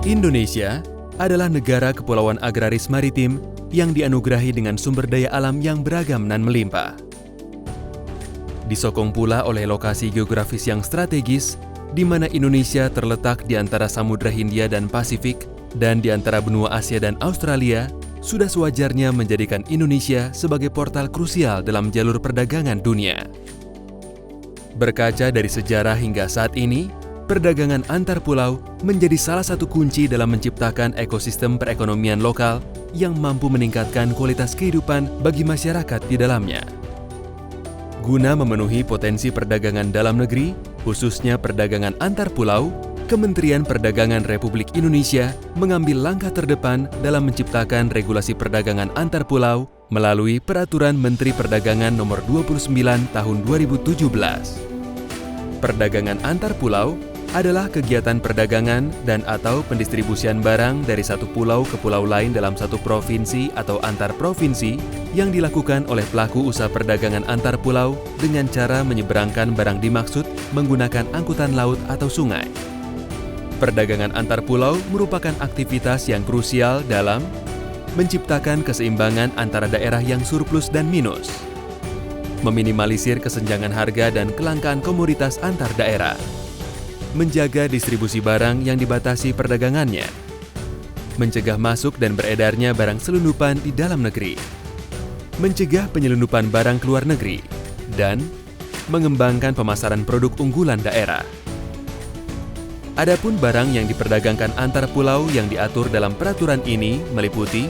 Indonesia adalah negara kepulauan agraris maritim yang dianugerahi dengan sumber daya alam yang beragam dan melimpah. Disokong pula oleh lokasi geografis yang strategis, di mana Indonesia terletak di antara Samudra Hindia dan Pasifik dan di antara benua Asia dan Australia, sudah sewajarnya menjadikan Indonesia sebagai portal krusial dalam jalur perdagangan dunia. Berkaca dari sejarah hingga saat ini, perdagangan antar pulau menjadi salah satu kunci dalam menciptakan ekosistem perekonomian lokal yang mampu meningkatkan kualitas kehidupan bagi masyarakat di dalamnya. Guna memenuhi potensi perdagangan dalam negeri, khususnya perdagangan antar pulau, Kementerian Perdagangan Republik Indonesia mengambil langkah terdepan dalam menciptakan regulasi perdagangan antar pulau melalui Peraturan Menteri Perdagangan Nomor 29 Tahun 2017. Perdagangan antar pulau adalah kegiatan perdagangan dan atau pendistribusian barang dari satu pulau ke pulau lain dalam satu provinsi atau antar provinsi yang dilakukan oleh pelaku usaha perdagangan antar pulau dengan cara menyeberangkan barang dimaksud menggunakan angkutan laut atau sungai. Perdagangan antar pulau merupakan aktivitas yang krusial dalam menciptakan keseimbangan antara daerah yang surplus dan minus, meminimalisir kesenjangan harga dan kelangkaan komoditas antar daerah, menjaga distribusi barang yang dibatasi perdagangannya, mencegah masuk dan beredarnya barang selundupan di dalam negeri, mencegah penyelundupan barang ke luar negeri, dan mengembangkan pemasaran produk unggulan daerah. Adapun barang yang diperdagangkan antar pulau yang diatur dalam peraturan ini meliputi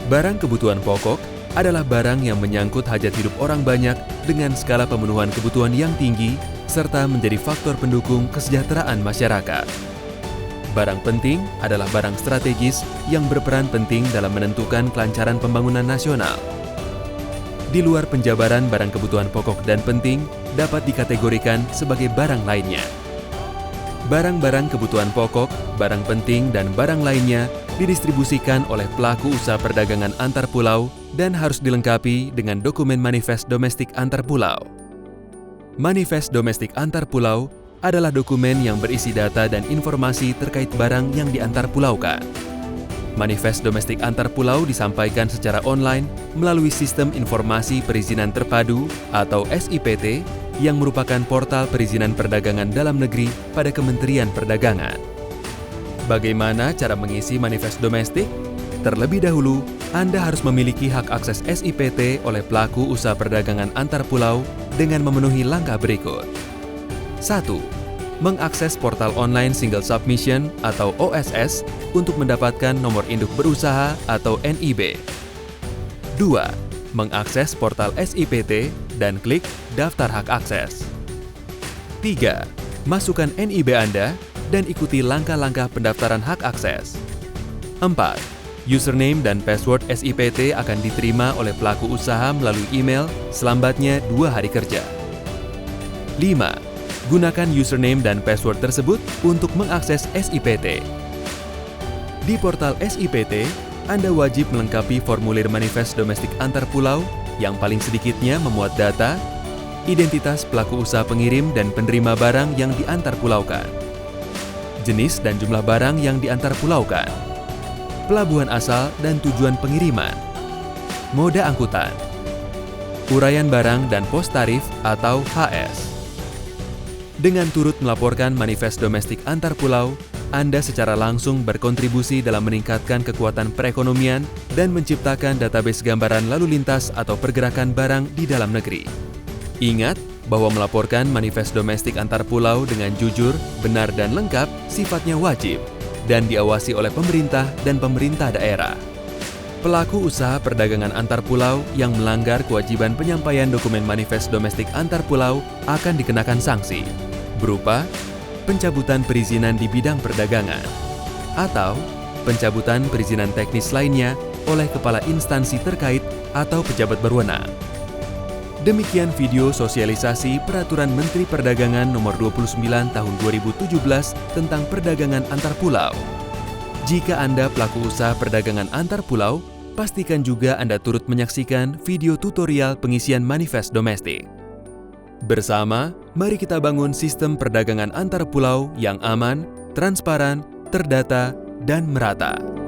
barang kebutuhan pokok adalah barang yang menyangkut hajat hidup orang banyak dengan skala pemenuhan kebutuhan yang tinggi serta menjadi faktor pendukung kesejahteraan masyarakat. Barang penting adalah barang strategis yang berperan penting dalam menentukan kelancaran pembangunan nasional. Di luar penjabaran barang kebutuhan pokok dan penting dapat dikategorikan sebagai barang lainnya. Barang-barang kebutuhan pokok, barang penting, dan barang lainnya didistribusikan oleh pelaku usaha perdagangan antar pulau dan harus dilengkapi dengan dokumen manifest domestik antar pulau. Manifest domestik antar pulau adalah dokumen yang berisi data dan informasi terkait barang yang diantar pulaukan. Manifest domestik antar pulau disampaikan secara online melalui Sistem Informasi Perizinan Terpadu atau SIPT yang merupakan portal perizinan perdagangan dalam negeri pada Kementerian Perdagangan. Bagaimana cara mengisi manifest domestik? Terlebih dahulu, Anda harus memiliki hak akses SIPT oleh pelaku usaha perdagangan antar pulau dengan memenuhi langkah berikut. 1. Mengakses portal online Single Submission atau OSS untuk mendapatkan nomor induk berusaha atau NIB. 2. Mengakses portal SIPT dan klik Daftar Hak Akses. 3. Masukkan NIB Anda dan ikuti langkah-langkah pendaftaran hak akses. 4. Username dan password SIPT akan diterima oleh pelaku usaha melalui email selambatnya 2 hari kerja. 5. Gunakan username dan password tersebut untuk mengakses SIPT. Di portal SIPT, Anda wajib melengkapi formulir manifest domestik antar pulau yang paling sedikitnya memuat data, identitas pelaku usaha pengirim dan penerima barang yang diantar pulaukan, jenis dan jumlah barang yang diantar pulaukan, pelabuhan asal dan tujuan pengiriman, moda angkutan, uraian barang dan pos tarif atau HS. Dengan turut melaporkan manifest domestik antar pulau, Anda secara langsung berkontribusi dalam meningkatkan kekuatan perekonomian dan menciptakan database gambaran lalu lintas atau pergerakan barang di dalam negeri. Ingat bahwa melaporkan manifest domestik antar pulau dengan jujur, benar, dan lengkap sifatnya wajib dan diawasi oleh pemerintah dan pemerintah daerah. Pelaku usaha perdagangan antar pulau yang melanggar kewajiban penyampaian dokumen manifest domestik antar pulau akan dikenakan sanksi berupa pencabutan perizinan di bidang perdagangan atau pencabutan perizinan teknis lainnya oleh kepala instansi terkait atau pejabat berwenang. Demikian video sosialisasi Peraturan Menteri Perdagangan Nomor 29 Tahun 2017 tentang perdagangan antar pulau. Jika Anda pelaku usaha perdagangan antar pulau, pastikan juga Anda turut menyaksikan video tutorial pengisian manifest domestik. Bersama, mari kita bangun sistem perdagangan antar pulau yang aman, transparan, terdata, dan merata.